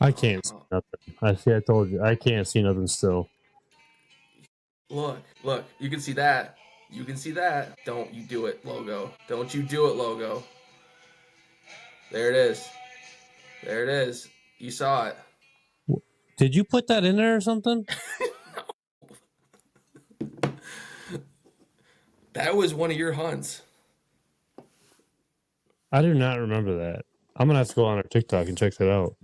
I can't see nothing. I told you, I can't see nothing still. Look. You can see that. You can see that. Don't you do it, logo. Don't you do it, logo. There it is. There it is. You saw it. Did you put that in there or something? That was one of your hunts. I do not remember that. I'm gonna have to go on our TikTok and check that out.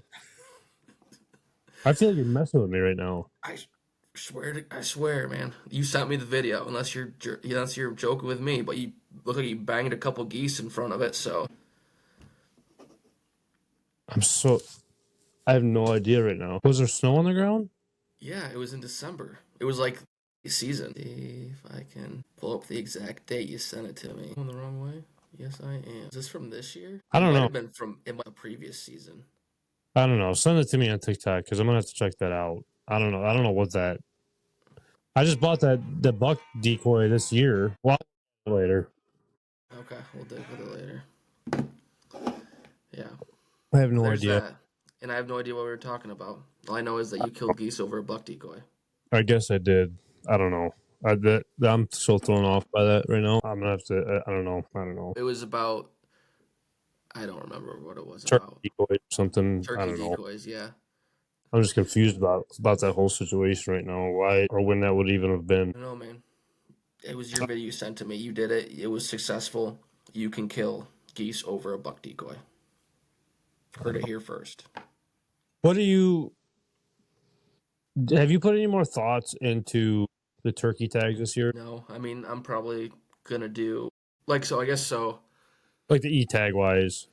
I feel like you're messing with me right now. I swear, man. You sent me the video. Unless you're joking with me, but you look like you banged a couple geese in front of it. So I have no idea right now. Was there snow on the ground? yeah, it was in December. It was like season. See if I can pull up the exact date you sent it to me. Going the wrong way? Yes, I am. Is this from this year? I don't It might know. have been from the previous season. I don't know. Send it to me on TikTok because I'm gonna have to check that out. I don't know. I don't know what that. I just bought the buck decoy this year. Well, later. Okay, we'll dig with it later. Yeah. I have no There's idea. that. And I have no idea what we were talking about. All I know is that you killed geese over a buck decoy. I guess I did. I don't know. I'm so thrown off by that right now. I'm gonna have to. I don't know. I don't know. It was about. I don't remember what it was Turkey about. decoy or something. I Turkey don't know. decoys, yeah. I'm just confused about that whole situation right now. Why or when that would even have been. I don't know, man. It was your video you sent to me. You did it. It was successful. You can kill geese over a buck decoy. Heard it here first. What do you? Have you put any more thoughts into the turkey tags this year? No, I mean, I'm probably gonna do I guess so. Like the E tag wise.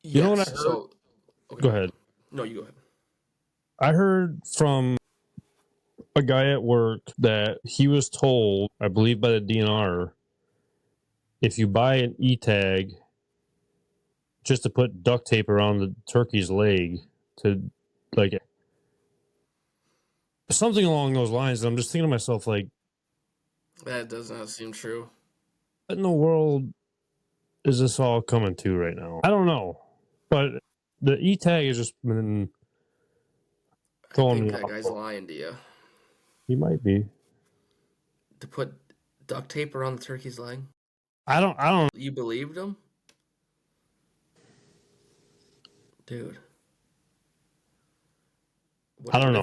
You know what I heard? So, okay. Go ahead. No, you go ahead. I heard from a guy at work that he was told, I believe by the DNR, if you buy an E tag, just to put duct tape around the turkey's leg to like something along those lines. And I'm just thinking to myself, like, That does not seem true. what in the world is this all coming to right now? I don't know, but the E tag has just been I throwing think me that off. guy's lying to you. He might be. To put duct tape around the turkey's leg? I don't. You believed him? Dude. I don't know.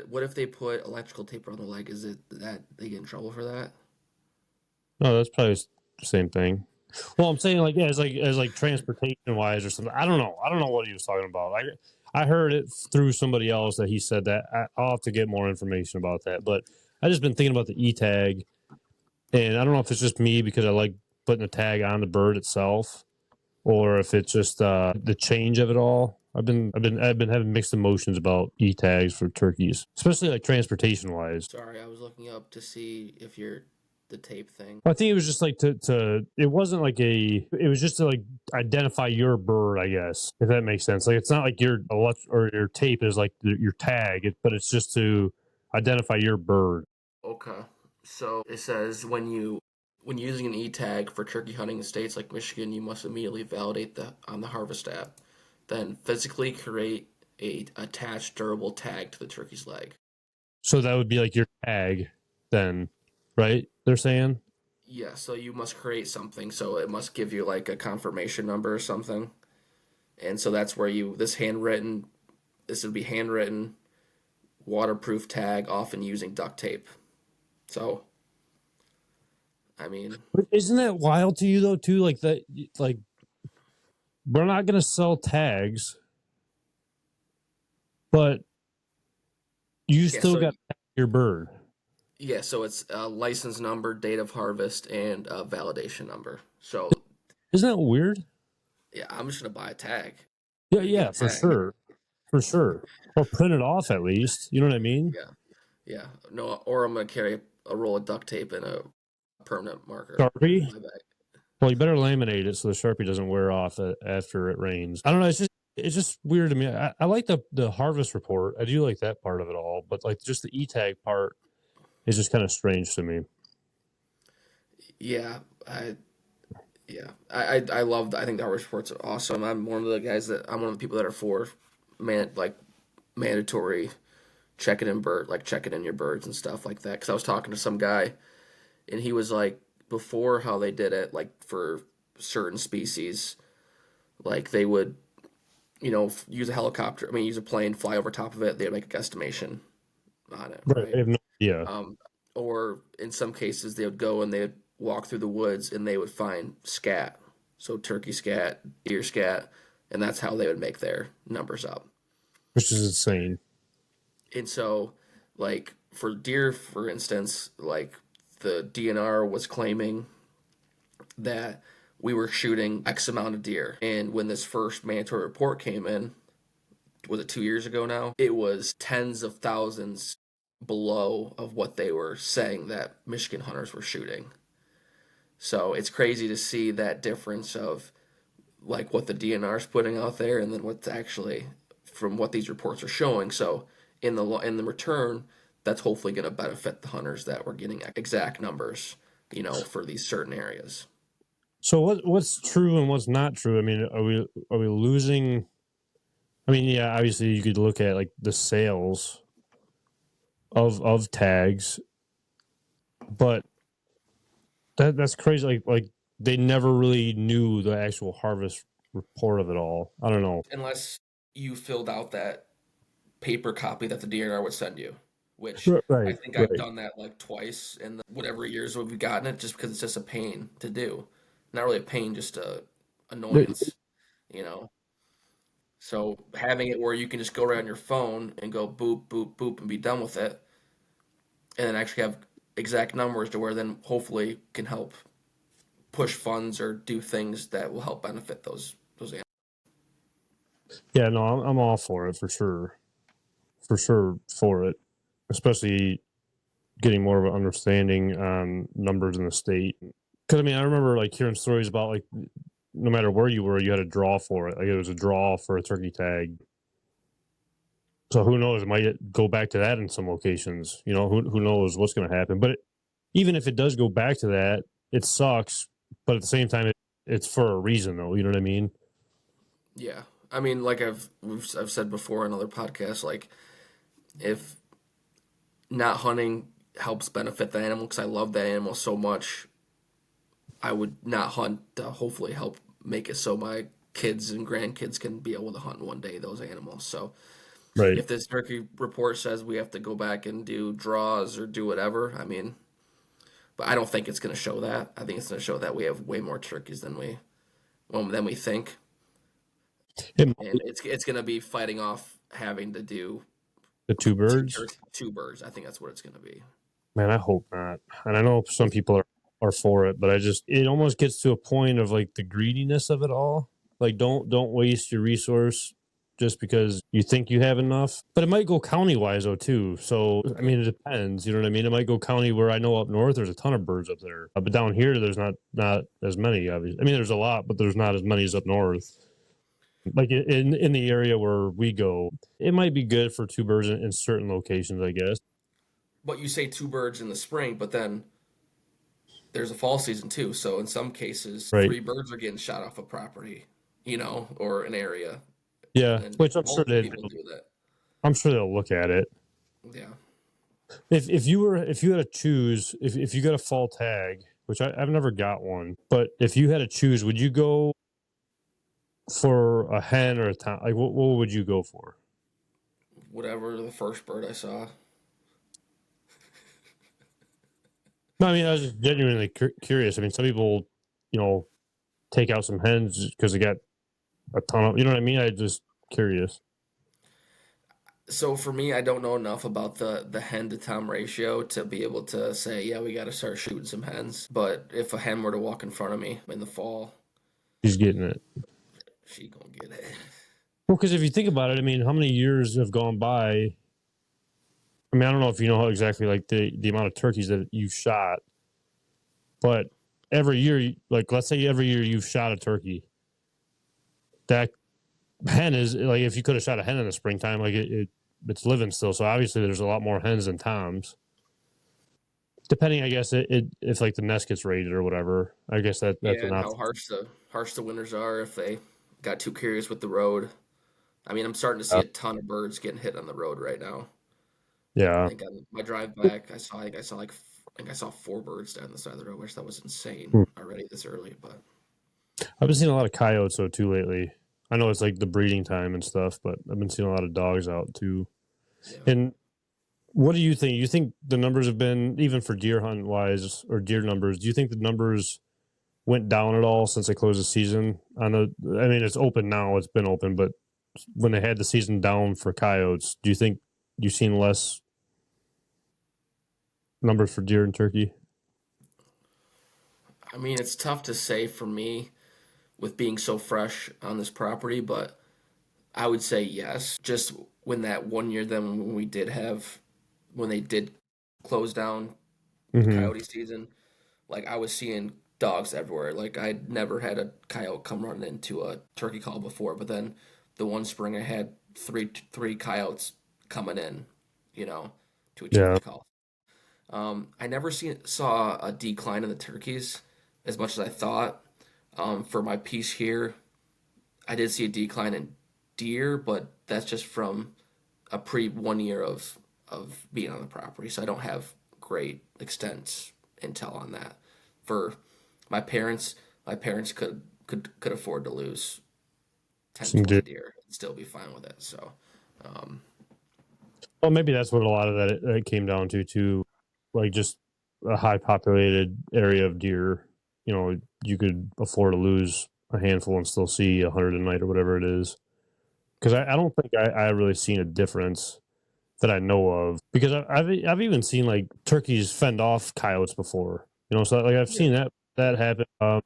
What if they put electrical tape around the leg? Is it that they get in trouble for that? No, that's probably the same thing. Well, I'm saying like as transportation wise or something. I don't know. I don't know what he was talking about. I heard it through somebody else that he said that. I'll have to get more information about that. But I just been thinking about the E tag, and I don't know if it's just me because I like putting the tag on the bird itself, or if it's just the change of it all. I've been having mixed emotions about E tags for turkeys, especially like transportation wise. Sorry, I was looking up to see if you're the tape thing. I think it was just like to it wasn't like it was just to like identify your bird, I guess, if that makes sense. Like it's not like your your tape is like your tag, but it's just to identify your bird. Okay. So it says when using an e-tag for turkey hunting in states like Michigan, you must immediately validate on the Harvest app, then physically create a attached durable tag to the turkey's leg. So that would be like your tag then, right? They're saying? Yeah, so you must create something, so it must give you like a confirmation number or something. And so that's where this would be handwritten, waterproof tag, often using duct tape. So, I mean, But isn't that wild to you though too? Like that, like we're not gonna sell tags, but you still got to tag your bird. Yeah, so it's a license number, date of harvest, and a validation number. So, Isn't that weird? yeah, I'm just gonna buy a tag. Yeah, for sure. For sure. Or print it off at least. You know what I mean? Yeah. No, or I'm gonna carry a roll of duct tape and a permanent marker. Sharpie? in my bag. Well, you better laminate it so the Sharpie doesn't wear off after it rains. I don't know. It's just weird to me. I like the harvest report. I do like that part of it all, but like just the e-tag part is just kind of strange to me. Yeah, I love. I think the harvest reports are awesome. I'm one of the guys that I'm one of the people that are for mandatory checking in your birds and stuff like that. Because I was talking to some guy and he was like, before how they did it, like for certain species, like they would, use a helicopter. I mean, use a plane, fly over top of it. They'd make a guesstimation on it, Right. I right? have no idea. Or in some cases, they would go and they would walk through the woods and they would find scat, so turkey scat, deer scat, and that's how they would make their numbers up. Which is insane. And so, like for deer, for instance, like the DNR was claiming that we were shooting X amount of deer. And when this first mandatory report came in, was it 2 years ago now? It was tens of thousands below of what they were saying that Michigan hunters were shooting. So it's crazy to see that difference of like what the DNR is putting out there and then what's actually from what these reports are showing. So in the return, that's hopefully going to benefit the hunters that we're getting exact numbers, for these certain areas. So what's true and what's not true? I mean, are we losing? I mean, yeah, obviously you could look at like the sales of tags, but that's crazy. Like they never really knew the actual harvest report of it all. I don't know. Unless you filled out that paper copy that the DNR would send you, which I Right, think I've right. done that like twice in the whatever years we've gotten it, just because it's just a pain to do. Not really a pain, just a annoyance, you know. So having it where you can just go right on your phone and go boop boop boop and be done with it, and then actually have exact numbers to where then hopefully can help push funds or do things that will help benefit those animals. Yeah, no, I'm all for it for sure for it, especially getting more of an understanding on numbers in the state. Because I mean, I remember like hearing stories about like no matter where you were, you had a draw for it. Like it was a draw for a turkey tag. So who knows? It might go back to that in some locations. Who knows what's going to happen? But even if it does go back to that, it sucks. But at the same time, it's for a reason, though. You know what I mean? Yeah, I mean, like I've said before in other podcasts, like if not hunting helps benefit the animal because I love that animal so much, I would not hunt to hopefully help make it so my kids and grandkids can be able to hunt one day those animals. So Right. if this turkey report says we have to go back and do draws or do whatever, I mean, but I don't think it's going to show that. I think it's going to show that we have way more turkeys than we think, It and it's going to be fighting off having to do the two birds. two birds. I think that's what it's going to be. Man, I hope not. And I know some people are for it, but it almost gets to a point of like the greediness of it all. Like don't waste your resource just because you think you have enough. But it might go county wise though too. So I mean it depends. You know what I mean? It might go county where I know up north there's a ton of birds up there. But down here there's not as many, obviously. I mean there's a lot, but there's not as many as up north. Like in the area where we go, it might be good for two birds in certain locations, I guess. But you say two birds in the spring, but then there's a fall season too. So in some cases, Right. three birds are getting shot off a property, or an area, Yeah, and which I'm sure multiple people do that. I'm sure they'll look at it. Yeah. If you had to choose, if you got a fall tag, which I've never got one, but if you had to choose, would you go for a hen or a tom? Like what would you go for? Whatever the first bird I saw. No, I mean I was just genuinely curious. I mean, some people, take out some hens because they got a ton of. You know what I mean? I just curious. So for me, I don't know enough about the hen to tom ratio to be able to say, yeah, we got to start shooting some hens. But if a hen were to walk in front of me in the fall, She's getting it. she gonna get it. Well, because if you think about it, I mean, how many years have gone by? I mean, I don't know if you know how exactly like the amount of turkeys that you've shot, but every year, like let's say every year you've shot a turkey, that hen is like if you could have shot a hen in the springtime, like it's living still. So obviously there's a lot more hens than toms. Depending, I guess if like the nest gets raided or whatever. I guess that's Yeah, an and how option. harsh the winters are if they got too curious with the road. I mean, I'm starting to see a ton of birds getting hit on the road right now. I Yeah. think on my drive back, I think I saw 4 birds down the side of the road, which that was insane Hmm. already this early. But I've been seeing a lot of coyotes though too lately. I know it's like the breeding time and stuff, but I've been seeing a lot of dogs out too. yeah, And what do you think? You think the numbers have been even for deer hunt wise or deer numbers? Do you think the numbers went down at all since they closed the season? I mean, it's open now. It's been open, but when they had the season down for coyotes, do you think you've seen less numbers for deer and turkey? I mean, it's tough to say for me with being so fresh on this property, but I would say yes. Just when that one year, then when we did have when they did close down the Mm-hmm. coyote season, like I was seeing dogs everywhere. Like I'd never had a coyote come running into a turkey call before, but then the one spring I had three coyotes coming in, you know, to a Yeah. turkey call. I never saw a decline in the turkeys as much as I thought. For my piece here, I did see a decline in deer, but that's just from a pre 1 year of being on the property, so I don't have great extent intel on that. For my parents, my parents could afford to lose 10, Some deer. 20 deer and still be fine with it. So, um, Well, maybe that's what a lot of that came down to too, like just a high populated area of deer. You know, you could afford to lose a handful and still see 100 a night or whatever it is. Because I don't think I really seen a difference that I know of. Because I've even seen like turkeys fend off coyotes before. You know, so like I've yeah, seen that happen. I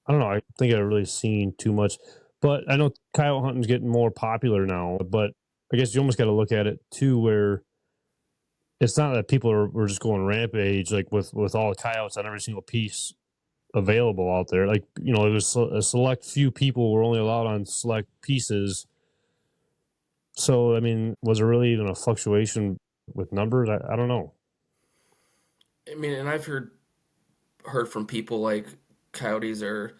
don't know. I think I've really seen too much, but I know coyote hunting's getting more popular now. But I guess you almost got to look at it too, where it's not that people were just going rampage like with all the coyotes on every single piece available out there. Like you know, it was a select few people were only allowed on select pieces. So I mean, was there really even a fluctuation with numbers? I don't know. I mean, and I've heard from people like coyotes are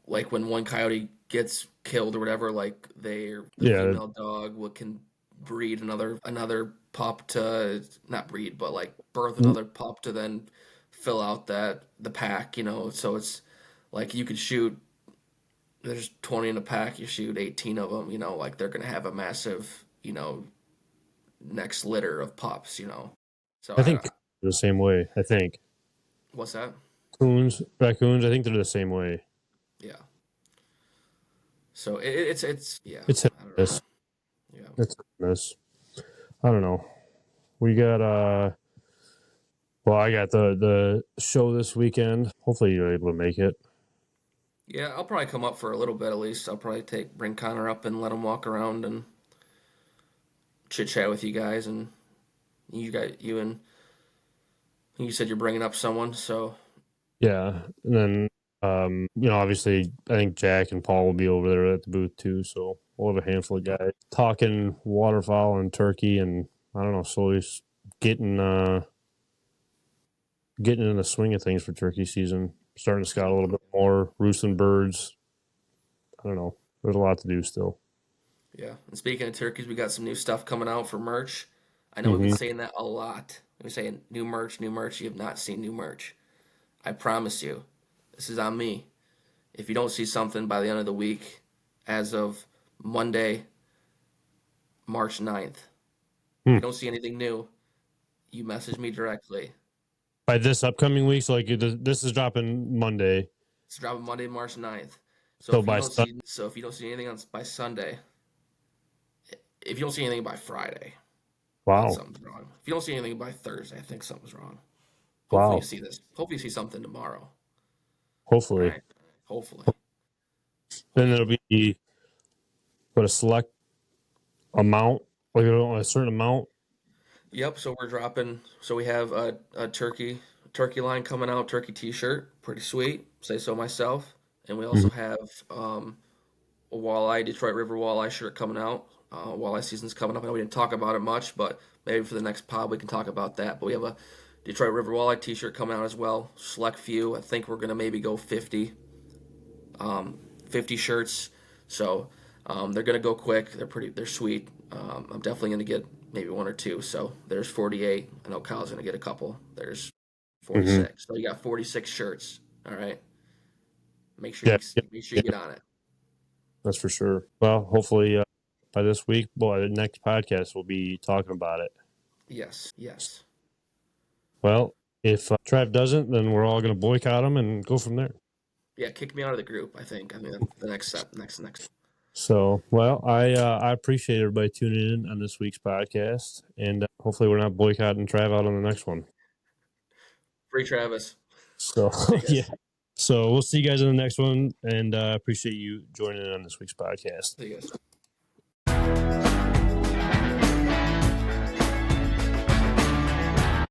like when one coyote gets killed or whatever, like the Yeah. female dog can breed another pup to not breed, but like birth another pup to then fill out the pack, you know. So it's like you could shoot. There's 20 in a pack. You shoot 18 of them, you know. Like they're gonna have a massive, you know, next litter of pups, you know. So I think the same way. I think what's that? raccoons. I think they're the same way. Yeah. So it's yeah. It's hit I don't or know. miss. Yeah. It's hit or miss. I don't know. We got well, I got the show this weekend. Hopefully you're able to make it. Yeah, I'll probably come up for a little bit at least. I'll probably bring Connor up and let him walk around and chit chat with you guys. And you said you're bringing up someone, so Yeah, and then you know, obviously, I think Jack and Paul will be over there at the booth too. So we'll have a handful of guys talking waterfowl and turkey, and I don't know, slowly getting getting in the swing of things for turkey season. Starting to scout a little bit more, roosting birds. I don't know. There's a lot to do still. yeah. And speaking of turkeys, we got some new stuff coming out for merch. I know we've been Hmm. saying that a lot. We're saying new merch, new merch. You have not seen new merch. I promise you, this is on me. If you don't see something by the end of the week, as of Monday, March 9th, if Hmm. you don't see anything new, you message me directly. By this upcoming week, so like this is dropping Monday. It's dropping Monday, March 9th. So by Sun- So if you don't see anything by Sunday, if you don't see anything by Friday, then wow, something's wrong. If you don't see anything by Thursday, I think something's wrong. Hopefully you wow. see this. Hopefully you see something tomorrow. All Hopefully, right. Hopefully. then it'll Hopefully. be what a select amount, like a certain amount. Yep. So we're dropping. So we have a turkey turkey line coming out, turkey t-shirt, pretty sweet, say so myself. And we also have a walleye, Detroit River walleye shirt coming out. Walleye season's coming up. I know we didn't talk about it much, but maybe for the next pod we can talk about that. But we have a Detroit River walleye t-shirt coming out as well. Select few. I think we're going to maybe go 50 shirts. So they're going to go quick. They're sweet. I'm definitely going to get maybe one or two. So there's 48. I know Kyle's going to get a couple. There's 46. So you got 46 shirts. All right. Make sure you get on it. That's for sure. Well, hopefully by this week, the next podcast, we'll be talking about it. Yes. Well, if Trav doesn't, then we're all going to boycott him and go from there. Yeah, kick me out of the group, I think. I mean, the next step, next. So, well, I appreciate everybody tuning in on this week's podcast, and hopefully we're not boycotting Trav out on the next one. Free Travis. So, yeah. So we'll see you guys in the next one, and appreciate you joining in on this week's podcast. See you guys.